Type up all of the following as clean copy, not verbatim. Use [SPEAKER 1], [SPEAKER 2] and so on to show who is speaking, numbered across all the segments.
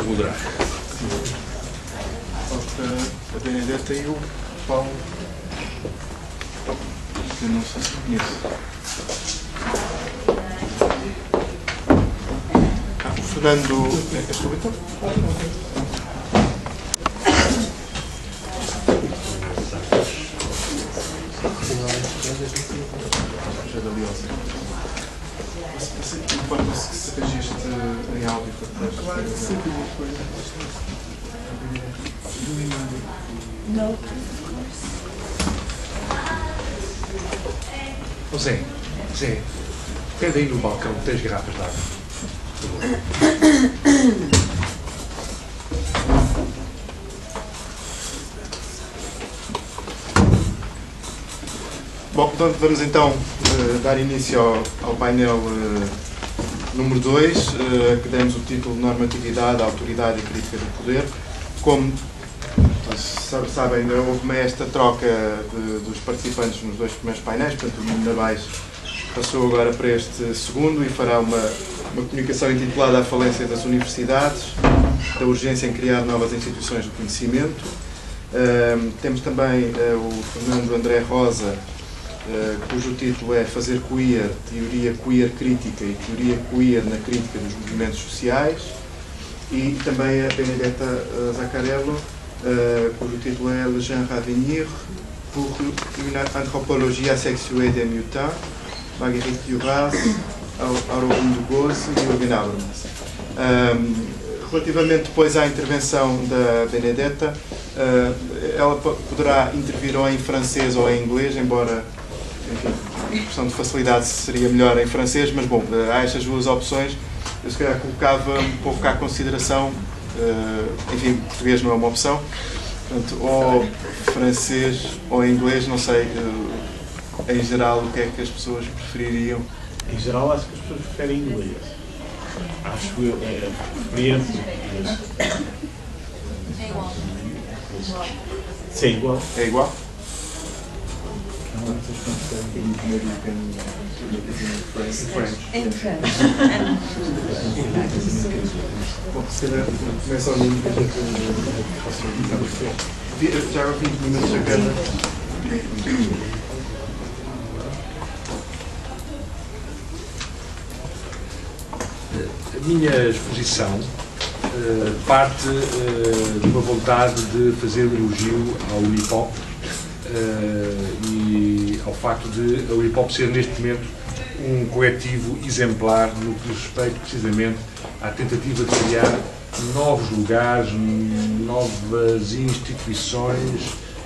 [SPEAKER 1] moderar.
[SPEAKER 2] A Benedetta e o Paulo, que eu não sei se conheço. O Fernando, és tu então? Já da Liosa. Importa-se que se registe em áudio para depois.
[SPEAKER 3] Não.
[SPEAKER 1] Oh, Zé, pede aí no balcão 3 garrafas de água.
[SPEAKER 2] Bom, então vamos então dar início ao painel número 2, que demos o título de Normatividade, Autoridade e Crítica do Poder. Como sabem, houve esta troca dos participantes nos 2 primeiros painéis, portanto o Nuno Nabais passou agora para este segundo e fará uma comunicação intitulada A Falência das Universidades, da urgência em criar novas instituições do conhecimento. Temos também o Fernando André Rosa, cujo título é Fazer Queer, Teoria Queer Crítica e Teoria Queer na Crítica dos Movimentos Sociais. E também a Benedetta Zaccarello, cujo título é Le Genre à venir pour une anthropologie asexuée des mutants, Marguerite Duras, Aurobindo de Goze e Jürgen Habermas. Relativamente depois à intervenção da Benedetta, ela poderá intervir ou em francês ou em inglês, embora, enfim, por questão de facilidade seria melhor em francês, mas bom, há estas duas opções. Eu se calhar colocava um pouco à consideração, enfim, português não é uma opção, portanto, ou francês ou inglês, não sei, em geral, o que é que as pessoas prefeririam?
[SPEAKER 4] Em geral, acho que as pessoas preferem inglês. Acho que é preferência.
[SPEAKER 3] É igual.
[SPEAKER 4] Sim, igual.
[SPEAKER 2] É igual?
[SPEAKER 3] Em French.
[SPEAKER 2] Bom, se calhar começa ao nível que já há 20 minutos a cada.
[SPEAKER 1] A minha exposição parte de uma vontade de fazer um elogio ao Unipop e ao facto de a Unipop ser neste momento um coletivo exemplar no que diz respeito precisamente à tentativa de criar novos lugares, novas instituições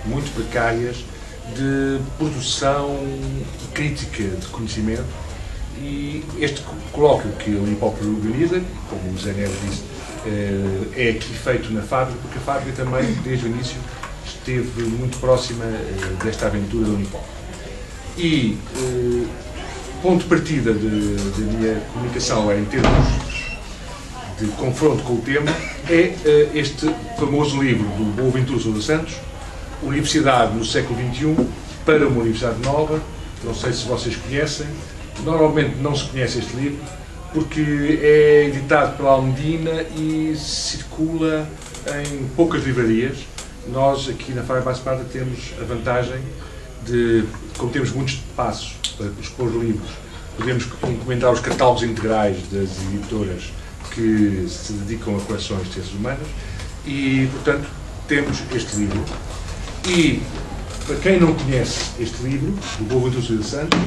[SPEAKER 1] muito precárias de produção crítica de conhecimento. E este colóquio que a Unipop organiza, como o Zé Neves disse, é aqui feito na fábrica, porque a fábrica também, desde o início, esteve muito próxima desta aventura da Unipop. E ponto de partida da minha comunicação em termos de confronto com o tema é este famoso livro do Boaventura Sousa Santos, Universidade no século XXI, para uma Universidade Nova. Não sei se vocês conhecem. Normalmente não se conhece este livro porque é editado pela Almedina e circula em poucas livrarias. Nós aqui na Fábrica Passo Prata temos a vantagem de, como temos muitos espaços para expor livros, podemos encomendar os catálogos integrais das editoras que se dedicam a coleções de ciências humanas e, portanto, temos este livro. E, para quem não conhece este livro, do Boaventura Sousa Santos,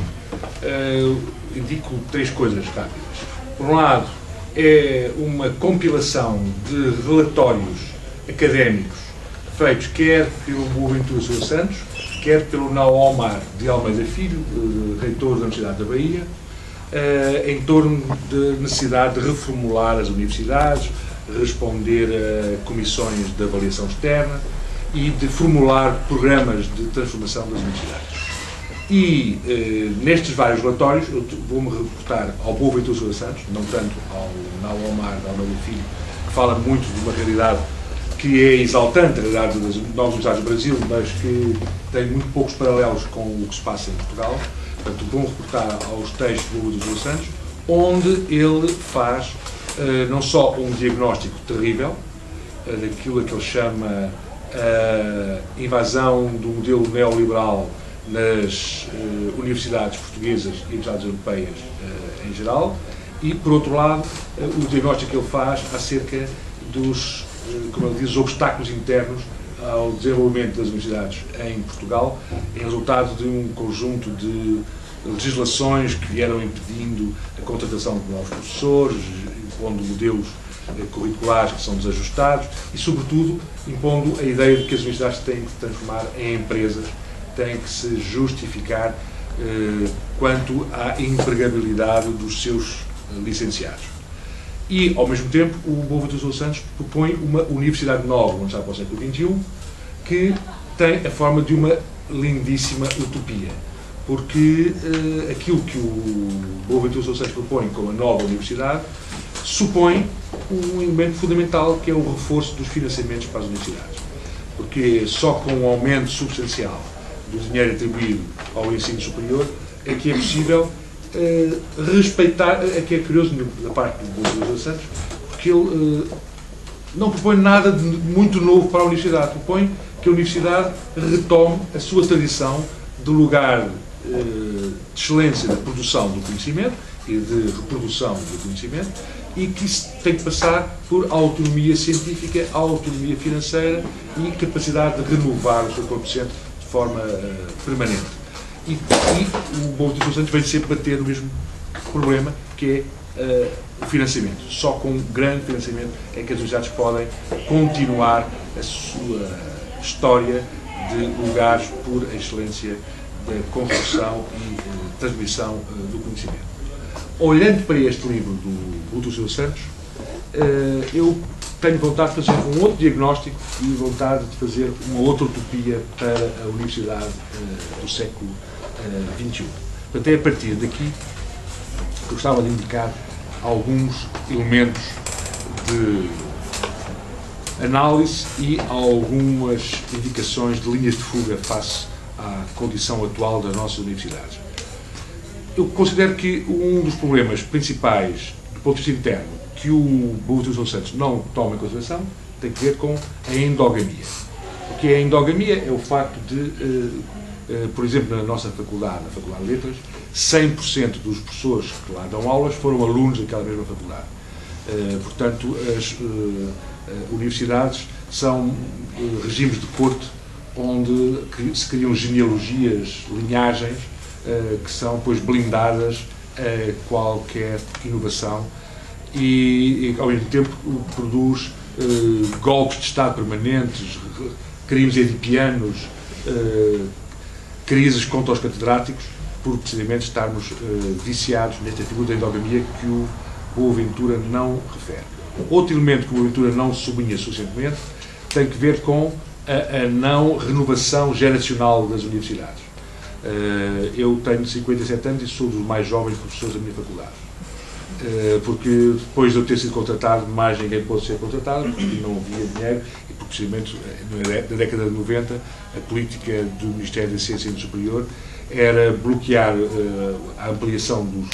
[SPEAKER 1] indico 3 coisas rápidas. Por um lado, é uma compilação de relatórios académicos feitos quer pelo Boaventura Sousa Santos, quer pelo Naomar de Almeida Filho, reitor da Universidade da Bahia, em torno da necessidade de reformular as universidades, responder a comissões de avaliação externa e de formular programas de transformação das universidades. E nestes vários relatórios, eu vou-me reportar ao Boaventura Sousa Santos, não tanto ao Naomar de Almeida Filho, que fala muito de uma realidade que é exaltante, a realidade das novas universidades do Brasil, mas que tem muito poucos paralelos com o que se passa em Portugal. Portanto, vou reportar aos textos do Boaventura Sousa Santos, onde ele faz não só um diagnóstico terrível, daquilo a que ele chama a invasão do modelo neoliberal nas universidades portuguesas e universidades europeias em geral, e, por outro lado, o diagnóstico que ele faz acerca dos, como ele diz, obstáculos internos ao desenvolvimento das universidades em Portugal, em resultado de um conjunto de legislações que vieram impedindo a contratação de novos professores, impondo modelos curriculares que são desajustados e, sobretudo, impondo a ideia de que as universidades têm que se transformar em empresas, têm que se justificar quanto à empregabilidade dos seus licenciados. E, ao mesmo tempo, o Boaventura Sousa Santos propõe uma universidade nova, vamos para o século XXI, que tem a forma de uma lindíssima utopia. Porque aquilo que o Boaventura Sousa Santos propõe como a nova universidade supõe um elemento fundamental, que é o reforço dos financiamentos para as universidades. Porque só com um aumento substancial do dinheiro atribuído ao ensino superior é que é possível respeitar, é que é curioso da parte do Boaventura Sousa Santos, porque ele não propõe nada de muito novo para a universidade, propõe que a universidade retome a sua tradição de lugar de excelência da produção do conhecimento e de reprodução do conhecimento, e que isso tem que passar por autonomia científica, autonomia financeira e capacidade de renovar o seu corpo docente de forma permanente. E o Boaventura Sousa Santos vem sempre bater no mesmo problema, que é o financiamento. Só com um grande financiamento é que as universidades podem continuar a sua história de lugares por excelência da construção e transmissão do conhecimento. Olhando para este livro do Boaventura Sousa Santos, eu tenho vontade de fazer um outro diagnóstico e vontade de fazer uma outra utopia para a universidade do século XXI. Portanto, é a partir daqui que eu gostava de indicar alguns elementos de análise e algumas indicações de linhas de fuga face à condição atual das nossas universidades. Eu considero que um dos problemas principais do ponto de vista interno que o Boaventura Sousa Santos não toma em consideração tem que ver com a endogamia. O que é a endogamia? É o facto de, por exemplo, na nossa faculdade, na Faculdade de Letras, 100% dos professores que lá dão aulas foram alunos daquela mesma faculdade. Portanto, as universidades são regimes de corte onde se criam genealogias, linhagens, que são, pois, blindadas a qualquer inovação e ao mesmo tempo, produz golpes de Estado permanentes, crimes edipianos, crises contra os catedráticos, por precisamente estarmos viciados nesta figura da endogamia que o Boaventura não refere. Outro elemento que o Boaventura não sublinha suficientemente tem que ver com a não renovação geracional das universidades. Eu tenho 57 anos e sou dos mais jovens professores da minha faculdade. Porque depois de eu ter sido contratado, mais ninguém pôde ser contratado, porque não havia dinheiro e porque, precisamente, na década de 90, a política do Ministério da Ciência e do Superior era bloquear a ampliação do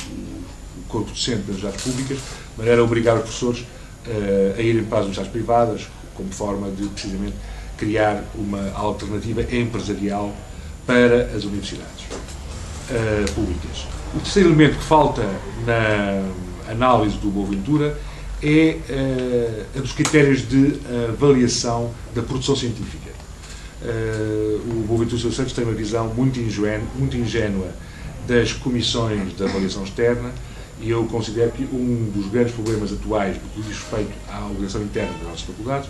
[SPEAKER 1] corpo docente das universidades públicas, mas era obrigar os professores a irem para as universidades privadas, como forma de, precisamente, criar uma alternativa empresarial para as universidades públicas. O terceiro elemento que falta na análise do Boaventura é a dos critérios de avaliação da produção científica. O Boaventura Sousa Santos tem uma visão muito ingênua das comissões de avaliação externa e eu considero que um dos grandes problemas atuais do que diz respeito à avaliação interna das nossas faculdades,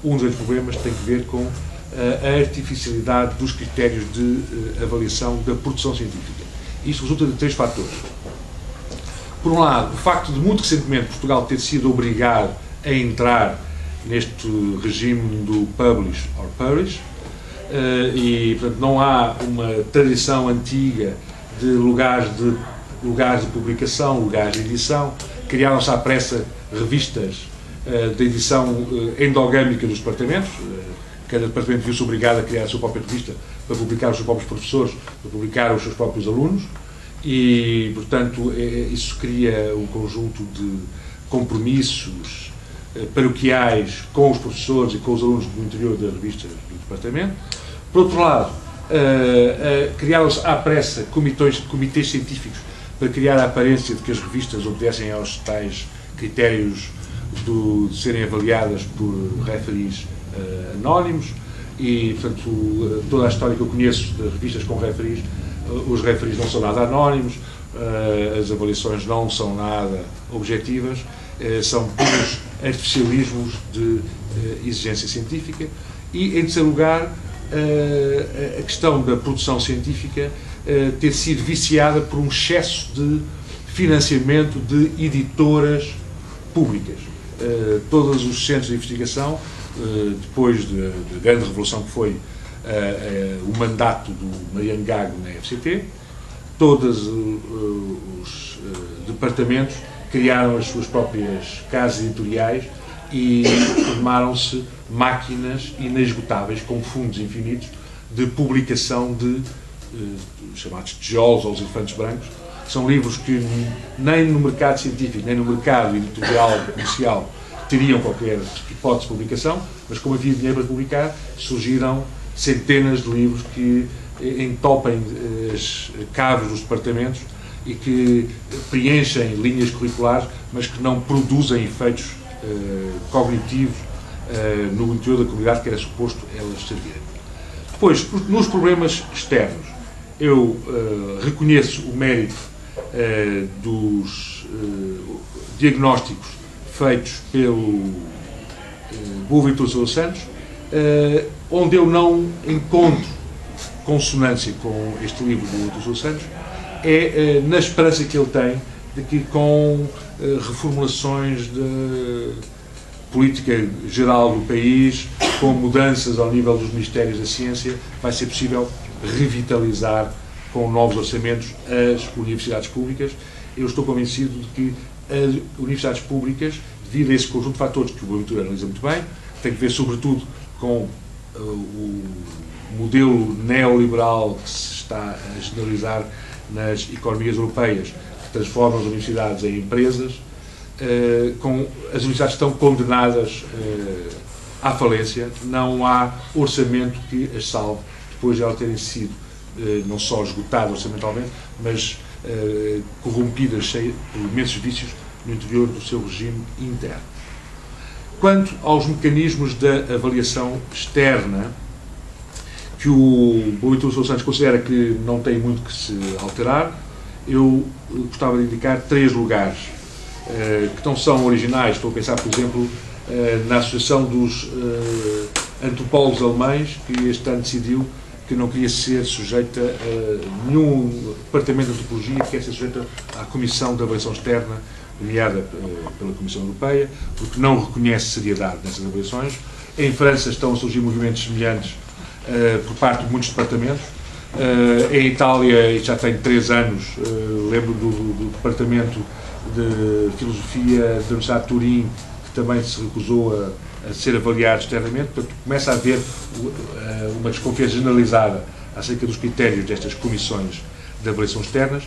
[SPEAKER 1] um dos grandes problemas tem que ver com a artificialidade dos critérios de avaliação da produção científica. Isto resulta de três fatores. Por um lado, o facto de, muito recentemente, Portugal ter sido obrigado a entrar neste regime do publish or perish, e, portanto, não há uma tradição antiga de lugares de publicação, lugares de edição. Criaram-se à pressa revistas de edição endogâmica dos departamentos. Cada departamento viu-se obrigado a criar a sua própria revista para publicar os seus próprios professores, para publicar os seus próprios alunos e, portanto, isso cria um conjunto de compromissos paroquiais com os professores e com os alunos do interior da revista do departamento. Por outro lado, criaram-se à pressa comitês científicos para criar a aparência de que as revistas obedecem aos tais critérios de serem avaliadas por referees anónimos e, portanto, toda a história que eu conheço de revistas com referees, os referees não são nada anónimos, as avaliações não são nada objetivas, são puros artificialismos de exigência científica. E, em terceiro lugar, a questão da produção científica ter sido viciada por um excesso de financiamento de editoras públicas. Todos os centros de investigação, depois da grande revolução que foi o mandato do Mariano Gago na FCT, todos os departamentos criaram as suas próprias casas editoriais e formaram-se máquinas inesgotáveis com fundos infinitos de publicação de chamados tijolos ou os elefantes brancos. São livros que nem no mercado científico, nem no mercado editorial comercial teriam qualquer hipótese de publicação, mas como havia dinheiro para publicar, surgiram centenas de livros que entopem as caves dos departamentos e que preenchem linhas curriculares, mas que não produzem efeitos cognitivos no interior da comunidade que era suposto elas servirem. Depois, nos problemas externos, eu reconheço o mérito dos diagnósticos feitos pelo Boaventura Sousa Santos, onde eu não encontro consonância com este livro do Boaventura Sousa Santos, é na esperança que ele tem de que com reformulações de política geral do país, com mudanças ao nível dos Ministérios da Ciência, vai ser possível revitalizar com novos orçamentos as universidades públicas. Eu estou convencido de que as universidades públicas, devido a esse conjunto de fatores que o Boaventura analisa muito bem, tem que ver sobretudo com o modelo neoliberal que se está a generalizar nas economias europeias, que transformam as universidades em empresas, as universidades estão condenadas à falência, não há orçamento que as salve, depois de elas terem sido não só esgotadas orçamentalmente, mas corrompidas por imensos vícios no interior do seu regime interno. Quanto aos mecanismos da avaliação externa, que o Boaventura Sousa Santos considera que não tem muito que se alterar, eu gostava de indicar 3 lugares que não são originais. Estou a pensar, por exemplo, na Associação dos Antropólogos Alemães, que este ano decidiu que não queria ser sujeita a nenhum departamento de antropologia, que quer ser sujeita à Comissão de Avaliação Externa, nomeada pela Comissão Europeia, porque não reconhece seriedade nessas avaliações. Em França estão a surgir movimentos semelhantes por parte de muitos departamentos. Em Itália, já tem 3 anos, lembro do Departamento de Filosofia da Universidade de Turim, que também se recusou a ser avaliado externamente. Portanto, começa a haver uma desconfiança generalizada acerca dos critérios destas comissões de avaliação externas,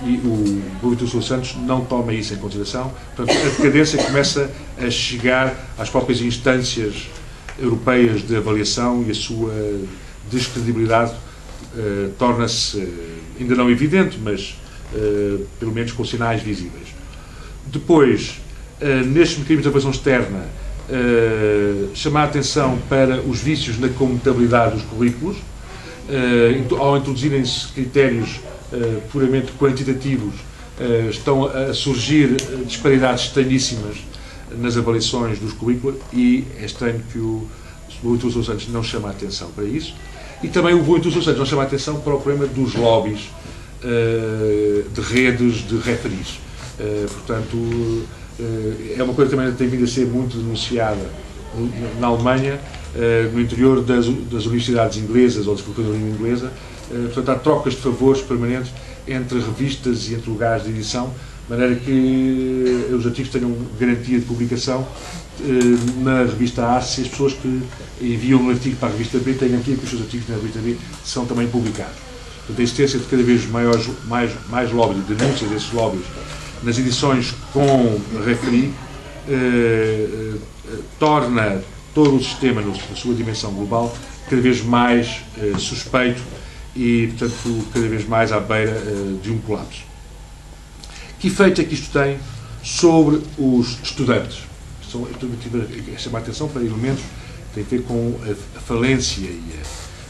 [SPEAKER 1] e o Boaventura Sousa Santos não toma isso em consideração. Portanto, a decadência começa a chegar às próprias instâncias europeias de avaliação e a sua descredibilidade torna-se ainda não evidente, mas pelo menos com sinais visíveis. Depois, nestes mecanismos de avaliação externa, chamar a atenção para os vícios na comutabilidade dos currículos, ao introduzirem-se critérios puramente quantitativos, estão a surgir disparidades estranhíssimas nas avaliações dos currículos, e é estranho que o Boaventura Sousa Santos não chama a atenção para isso. E também o Boaventura Sousa Santos não chama a atenção para o problema dos lobbies de redes de referees. Portanto, é uma coisa que também tem vindo a ser muito denunciada na Alemanha, no interior das universidades inglesas ou das faculdades de língua inglesa. Portanto, há trocas de favores permanentes entre revistas e entre lugares de edição, de maneira que os artigos tenham garantia de publicação na revista A, se as pessoas que enviam um artigo para a revista B têm garantia que os seus artigos na revista B são também publicados. Portanto, a existência de cada vez mais lobbies, denúncias desses lobbies nas edições com referee, torna todo o sistema, na sua dimensão global, cada vez mais suspeito e, portanto, cada vez mais à beira de um colapso. Que efeito é que isto tem sobre os estudantes? Eu tive a chamar a atenção para elementos que têm a ver com a falência e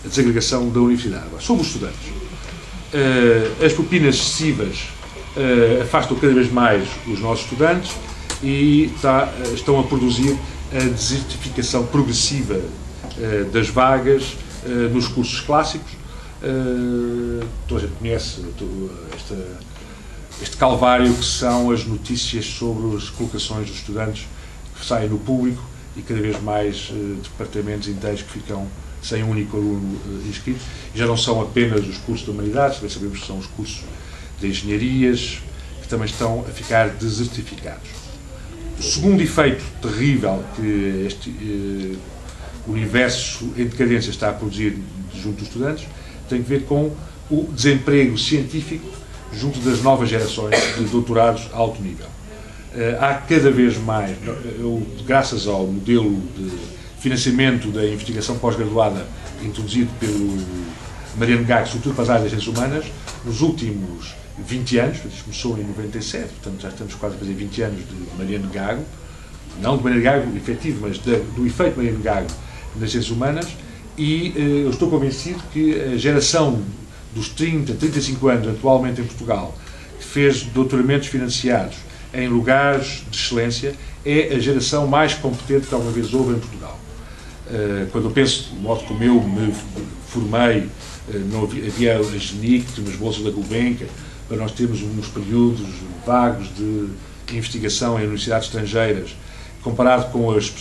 [SPEAKER 1] a desagregação da universidade. Agora, sobre os estudantes, as propinas excessivas afastam cada vez mais os nossos estudantes e estão a produzir a desertificação progressiva das vagas nos cursos clássicos. Toda a gente conhece este calvário que são as notícias sobre as colocações dos estudantes que saem no público e cada vez mais departamentos inteiros que ficam sem um único aluno inscrito. E já não são apenas os cursos de humanidades, também sabemos que são os cursos de engenharias que também estão a ficar desertificados. O segundo efeito terrível que este universo em decadência está a produzir junto dos estudantes tem a ver com o desemprego científico junto das novas gerações de doutorados a alto nível. Há cada vez mais, graças ao modelo de financiamento da investigação pós-graduada introduzido pelo Mariano Gago, sobretudo para as áreas das ciências humanas, nos últimos 20 anos, isto começou em 97, portanto já estamos quase a fazer 20 anos de Mariano Gago, não de Mariano Gago efetivo, mas do efeito Mariano Gago nas ciências humanas, e eu estou convencido que a geração dos 30, 35 anos atualmente em Portugal, que fez doutoramentos financiados em lugares de excelência, é a geração mais competente que alguma vez houve em Portugal. Quando eu penso no modo como eu me formei, não havia a GENIC, nas bolsas da Gulbenkian, para nós termos uns períodos vagos de investigação em universidades estrangeiras, comparado com os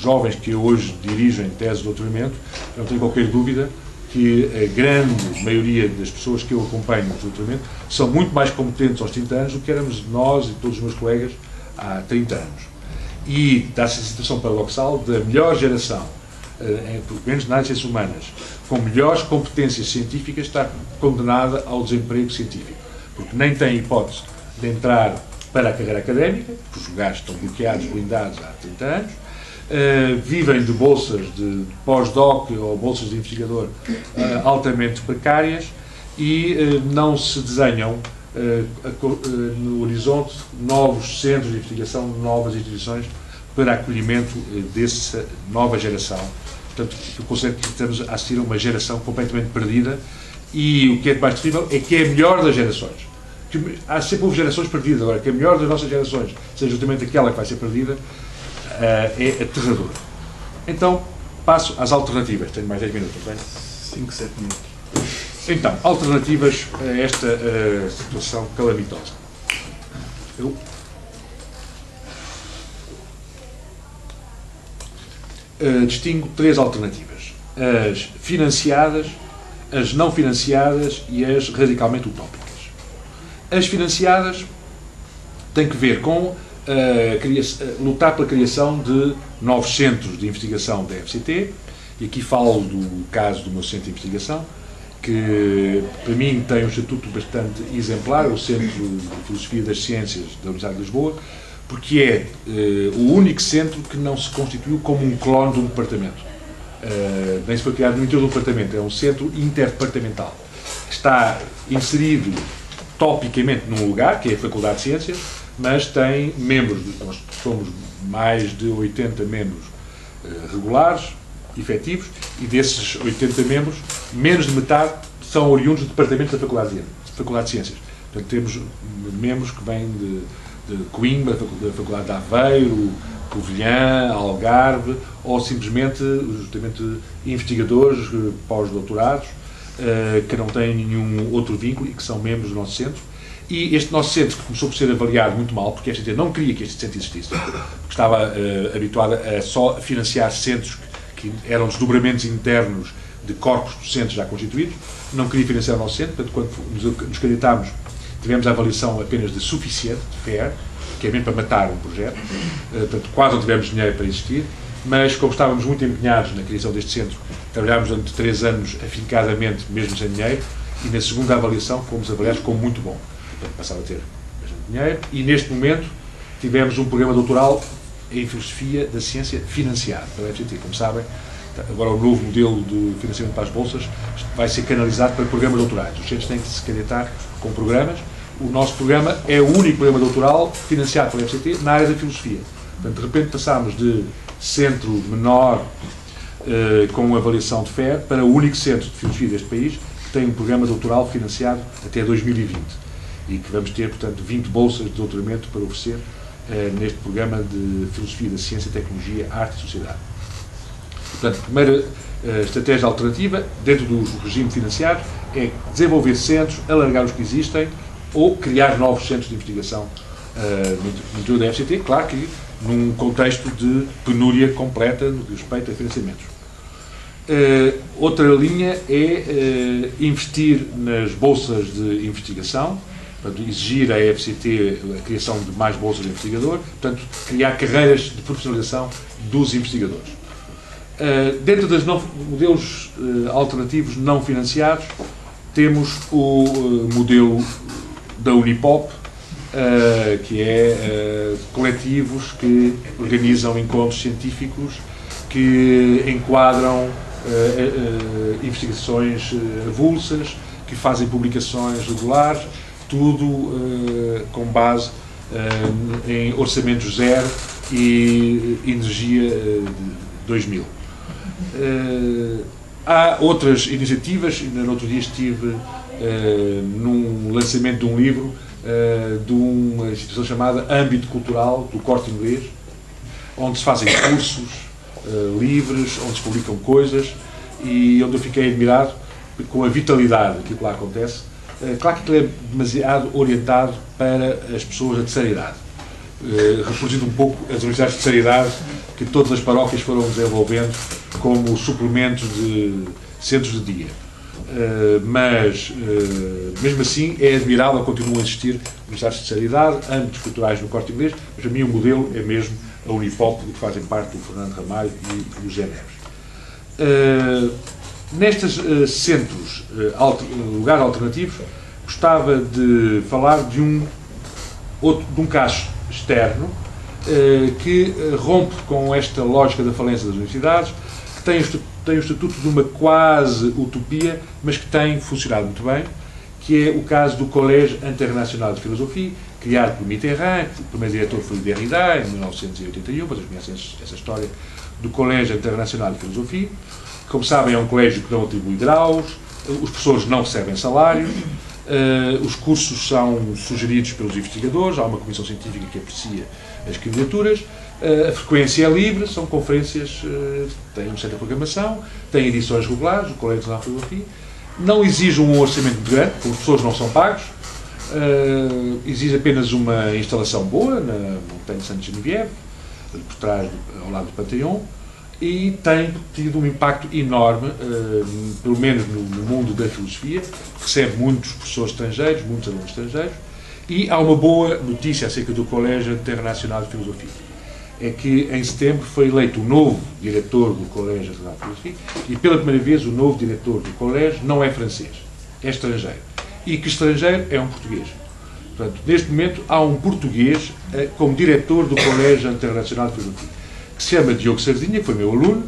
[SPEAKER 1] jovens que hoje dirigem tese de doutoramento, não tenho qualquer dúvida que a grande maioria das pessoas que eu acompanho no doutoramento são muito mais competentes aos 30 anos do que éramos nós e todos os meus colegas há 30 anos. E dá-se a situação paradoxal da melhor geração, pelo menos nas ciências humanas, com melhores competências científicas, está condenada ao desemprego científico, porque nem tem hipótese de entrar para a carreira académica, porque os lugares estão bloqueados, blindados há 30 anos, vivem de bolsas de pós-doc ou bolsas de investigador altamente precárias e não se desenham no horizonte novos centros de investigação, novas instituições para acolhimento dessa nova geração. Portanto, eu considero que estamos a assistir a uma geração completamente perdida e o que é mais terrível é que é a melhor das gerações. Há sempre houve gerações perdidas, agora que a melhor das nossas gerações seja justamente aquela que vai ser perdida, é aterrador. Então, passo às alternativas. Tenho mais 10 minutos, bem?
[SPEAKER 2] 5, 7 minutos.
[SPEAKER 1] Então, alternativas a esta situação calamitosa. Eu distingo 3 alternativas. As financiadas, as não financiadas e as radicalmente utópicas. As financiadas têm que ver com lutar pela criação de novos centros de investigação da FCT, e aqui falo do caso do meu centro de investigação, que para mim tem um estatuto bastante exemplar, o Centro de Filosofia das Ciências da Universidade de Lisboa, porque é o único centro que não se constituiu como um clone de um departamento. Nem se foi criado no interior do departamento, é um centro interdepartamental. Está inserido topicamente num lugar, que é a Faculdade de Ciências, mas tem membros, nós somos mais de 80 membros regulares, efetivos, e desses 80 membros, menos de metade são oriundos do departamento da Faculdade de Ciências. Portanto, temos membros que vêm de Coimbra, da Faculdade de Aveiro, Covilhã, Algarve, ou simplesmente, justamente, investigadores pós-doutorados, que não têm nenhum outro vínculo e que são membros do nosso centro. E este nosso centro, que começou por ser avaliado muito mal, porque a FCT não queria que este centro existisse, porque estava habituada a só financiar centros que eram desdobramentos internos de corpos docentes já constituídos, não queria financiar o nosso centro, portanto, quando nos candidatámos, tivemos a avaliação apenas de suficiente, de fair, que é mesmo para matar um projeto, portanto, quase não tivemos dinheiro para existir, mas como estávamos muito empenhados na criação deste centro, trabalhámos durante 3 anos afincadamente, mesmo sem dinheiro, e na segunda avaliação fomos avaliados como muito bom. Portanto, passava a ter bastante dinheiro, e neste momento tivemos um programa doutoral em Filosofia da Ciência financiado pela FCT. Como sabem, agora o novo modelo de financiamento para as bolsas vai ser canalizado para programas doutorais. Os centros têm que se candidatar com programas. O nosso programa é o único programa doutoral financiado pela FCT na área da filosofia. Portanto, de repente passámos de centro menor com avaliação de FER para o único centro de filosofia deste país que tem um programa doutoral financiado até 2020 e que vamos ter, portanto, 20 bolsas de doutoramento para oferecer neste programa de Filosofia da Ciência, Tecnologia, Arte e Sociedade. Portanto, a primeira estratégia alternativa, dentro do regime financiado, é desenvolver centros, alargar os que existem ou criar novos centros de investigação no interior da FCT, claro que num contexto de penúria completa no que respeita a financiamentos. Outra linha é investir nas bolsas de investigação, portanto, exigir à FCT a criação de mais bolsas de investigador, portanto, criar carreiras de profissionalização dos investigadores. Dentro dos modelos alternativos não financiados, temos o modelo da Unipop, que é coletivos que organizam encontros científicos que enquadram investigações avulsas, que fazem publicações regulares, tudo com base em orçamento zero e energia de 2000. Há outras iniciativas. Ainda no outro dia estive num lançamento de um livro de uma instituição chamada Âmbito Cultural, do Corte Inglês, onde se fazem cursos livres, onde se publicam coisas e onde eu fiquei admirado com a vitalidade daquilo que lá acontece. Claro que aquilo é demasiado orientado para as pessoas da terceira idade, reproduzindo um pouco as universidades de terceira idade que todas as paróquias foram desenvolvendo como suplementos de centros de dia. Mas, mesmo assim, é admirável, continuam a existir universidades de terceira idade, âmbitos culturais no Corte Inglês, mas para mim o modelo é mesmo a Unipop, que fazem parte do Fernando Ramalho e o José Neves. Nestes centros, lugares alternativos, gostava de falar de um caso externo que rompe com esta lógica da falência das universidades, que tem o estatuto de uma quase utopia, mas que tem funcionado muito bem, que é o caso do Collège International de Filosofia, criado por Mitterrand. O primeiro diretor foi o Derrida, em 1981, vocês conhecem essa história do Collège International de Filosofia. Como sabem, é um colégio que não atribui graus, os professores não recebem salários, os cursos são sugeridos pelos investigadores, há uma comissão científica que aprecia as candidaturas, a frequência é livre, são conferências, têm uma certa programação, têm edições regulares, o Colégio Nacional de Filosofia, não exige um orçamento muito grande, porque os professores não são pagos, exige apenas uma instalação boa na Montanha de Santa Geneviève, por trás, ao lado do Panteão, e tem tido um impacto enorme, pelo menos no mundo da filosofia, recebe muitos professores estrangeiros, muitos alunos estrangeiros, e há uma boa notícia acerca do Collège International de Filosofia. É que em setembro foi eleito o novo diretor do Collège International de Filosofia e pela primeira vez o novo diretor do colégio não é francês, é estrangeiro. E que estrangeiro é um português. Portanto, neste momento há um português como diretor do Collège International de Filosofia, que se chama Diogo Sardinha, que foi meu aluno,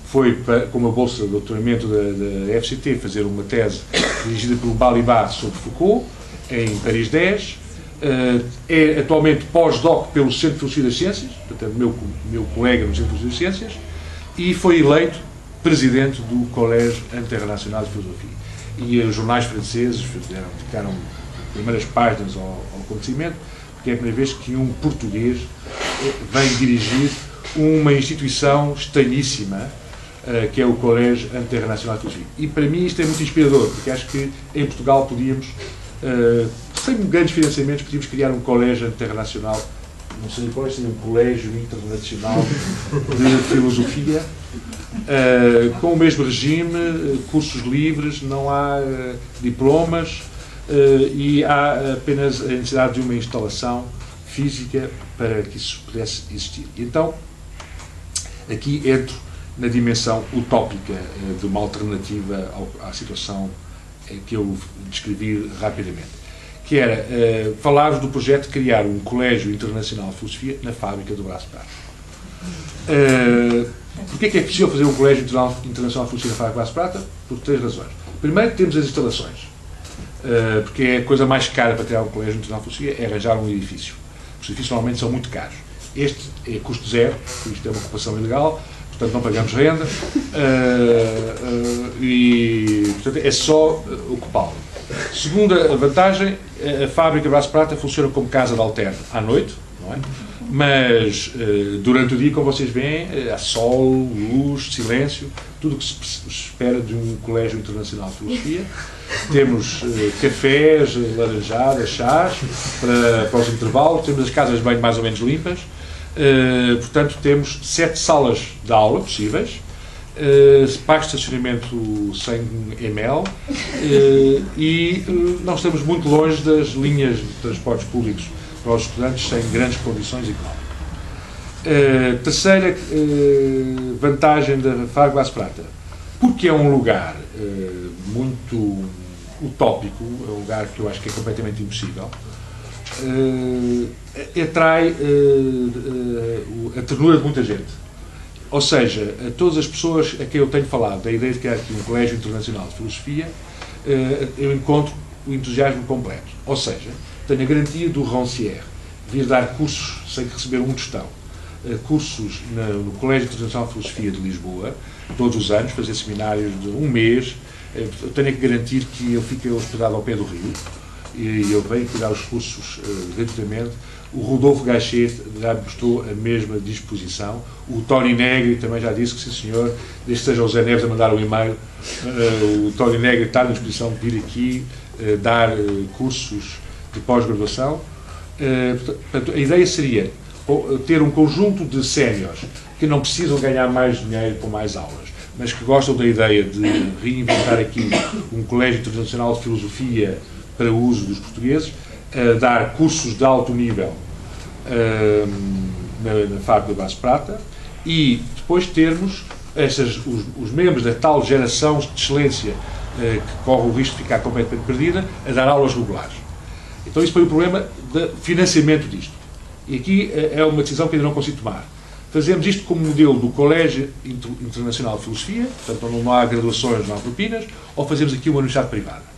[SPEAKER 1] foi com uma bolsa de doutoramento da FCT fazer uma tese dirigida pelo Balibar sobre Foucault, em Paris 10, é atualmente pós-doc pelo Centro de Filosofia das Ciências, portanto, meu colega no Centro de Filosofia das Ciências, e foi eleito presidente do Collège International de Filosofia. E os jornais franceses dedicaram primeiras páginas ao acontecimento, porque é a primeira vez que um português vem dirigir uma instituição estranhíssima, que é o Collège International de Filosofia. E para mim isto é muito inspirador, porque acho que em Portugal podíamos, sem grandes financiamentos, podíamos criar um colégio internacional, não sei qual seria um colégio internacional de filosofia, com o mesmo regime, cursos livres, não há diplomas, e há apenas a necessidade de uma instalação física para que isso pudesse existir. Então, aqui entro na dimensão utópica de uma alternativa à situação que eu descrevi rapidamente, que era falar-vos do projeto de criar um colégio internacional de filosofia na fábrica do Braço Prata. Porquê é que é possível fazer um colégio internacional de filosofia na Faculdade de Prata? Por 3 razões. Primeiro, temos as instalações, porque é a coisa mais cara para criar um colégio internacional de filosofia é arranjar um edifício. Os edifícios normalmente são muito caros. Este é custo zero, isto é uma ocupação ilegal, portanto não pagamos renda, e portanto é só ocupá-lo. Segunda vantagem, a fábrica Brás Prata funciona como casa de alterno à noite, não é? Mas durante o dia, como vocês veem, há sol, luz, silêncio, tudo o que se espera de um colégio internacional de filosofia. Temos cafés, laranjadas, chás para os intervalos, temos as casas de banho mais ou menos limpas. Portanto, temos 7 salas de aula possíveis, parque de estacionamento 100 ml, e nós estamos muito longe das linhas de transportes públicos para os estudantes sem grandes condições económicas. Terceira vantagem da Faculdade Brás Prata, porque é um lugar muito utópico, é um lugar que eu acho que é completamente impossível, atrai a ternura de muita gente. Ou seja, a todas as pessoas a quem eu tenho falado da ideia de criar aqui um colégio internacional de filosofia, eu encontro o entusiasmo completo. Ou seja, tenho a garantia do Roncière vir dar cursos sem receber um tostão, cursos no Colégio Internacional de Filosofia de Lisboa, todos os anos, fazer seminários de um mês. Eu tenho que garantir que ele fica hospedado ao pé do rio, e eu venho tirar os cursos gratuitamente. O Rodolfo Gachet já mostrou a mesma disposição. O Tony Negri também já disse que, sim senhor, desde que seja o Zé Neves a mandar um e-mail, o Tony Negri está na disposição de vir aqui dar cursos de pós-graduação. Portanto, a ideia seria ter um conjunto de séniores que não precisam ganhar mais dinheiro com mais aulas, mas que gostam da ideia de reinventar aqui um colégio internacional de filosofia para o uso dos portugueses, dar cursos de alto nível na Faculdade Brás Prata, e depois termos os membros da tal geração de excelência que corre o risco de ficar completamente perdida, a dar aulas regulares. Então isso foi o problema do financiamento disto. E aqui é uma decisão que ainda não consigo tomar. Fazemos isto como modelo do Colégio Internacional de Filosofia, portanto não há graduações, não há propinas, ou fazemos aqui uma universidade privada.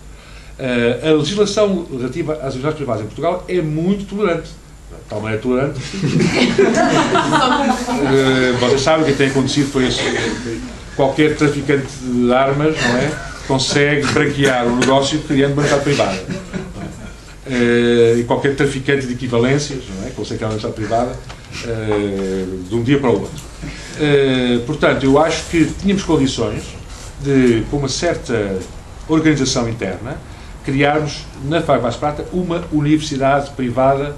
[SPEAKER 1] A legislação relativa às universidades privadas em Portugal é muito tolerante. Tal maneira tolerante. Vocês sabem o que tem acontecido foi isso. Qualquer traficante de armas, não é, consegue branquear o negócio criando uma universidade privada. E qualquer traficante de equivalências, não é, consegue criar uma universidade privada de um dia para o outro. Portanto, eu acho que tínhamos condições de, com uma certa organização interna, criarmos na Faculdade Brás Prata uma universidade privada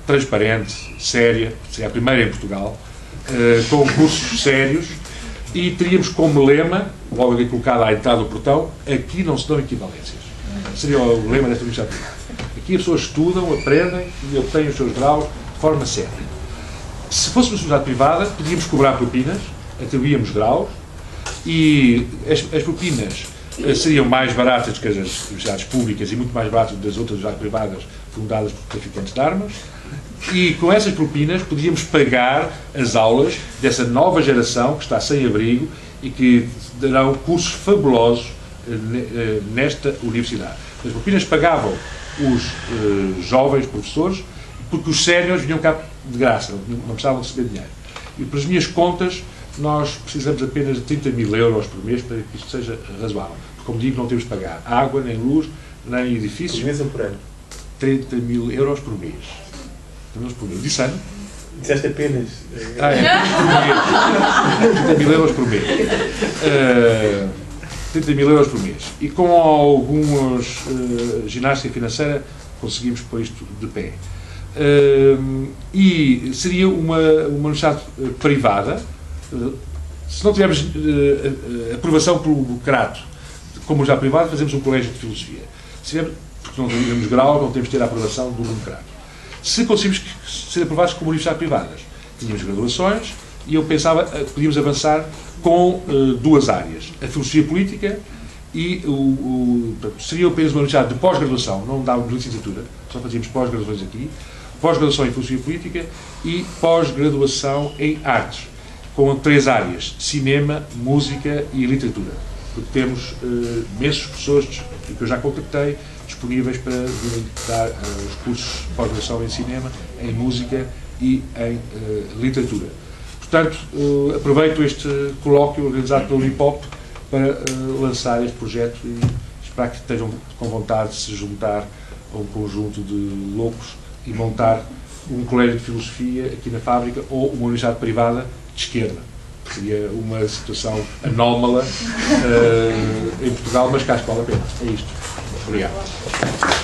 [SPEAKER 1] transparente, séria, seria a primeira em Portugal, com cursos sérios, e teríamos como lema, logo aqui colocado à entrada do portão, aqui não se dão equivalências. Seria o lema desta universidade privada. Aqui as pessoas estudam, aprendem e obtêm os seus graus de forma séria. Se fôssemos uma universidade privada, podíamos cobrar propinas, atribuíamos graus, e as propinas seriam mais baratas que as universidades públicas e muito mais baratas das outras universidades privadas fundadas por traficantes de armas, e com essas propinas podíamos pagar as aulas dessa nova geração que está sem abrigo e que darão cursos fabulosos nesta universidade. As propinas pagavam os jovens professores, porque os séniores vinham cá de graça, não precisavam receber dinheiro. E para as minhas contas, nós precisamos apenas de 30 mil euros por mês para que isto seja razoável. Porque, como digo, não temos de pagar água, nem luz, nem edifícios.
[SPEAKER 4] Por mês ou por ano?
[SPEAKER 1] 30 mil euros por mês. 30 mil por mês. Disse ano?
[SPEAKER 4] Disseste apenas.
[SPEAKER 1] 30 mil euros por mês. 30 mil euros por mês. E com alguns ginástica financeira conseguimos pôr isto de pé. E seria uma universidade privada. Se não tivermos aprovação pelo burocrato como já privado, fazemos um colégio de filosofia. Porque não temos grau, não temos de ter a aprovação do burocrato. Se conseguimos ser aprovados como universidades privadas, tínhamos graduações, e eu pensava que podíamos avançar com duas áreas. A filosofia política e seria apenas uma universidade de pós-graduação, não dávamos licenciatura, só fazíamos pós-graduações aqui, pós-graduação em Filosofia Política e pós-graduação em Artes, com 3 áreas: cinema, música e literatura. Porque temos imensos professores que eu já contactei disponíveis para virem dar os cursos de pós-graduação em cinema, em música e em literatura. Portanto, aproveito este colóquio organizado pelo Unipop para lançar este projeto e esperar que estejam com vontade de se juntar a um conjunto de loucos e montar um colégio de filosofia aqui na fábrica ou uma universidade privada de esquerda. Seria uma situação anómala em Portugal, mas que acho que vale a pena. É isto. Obrigado.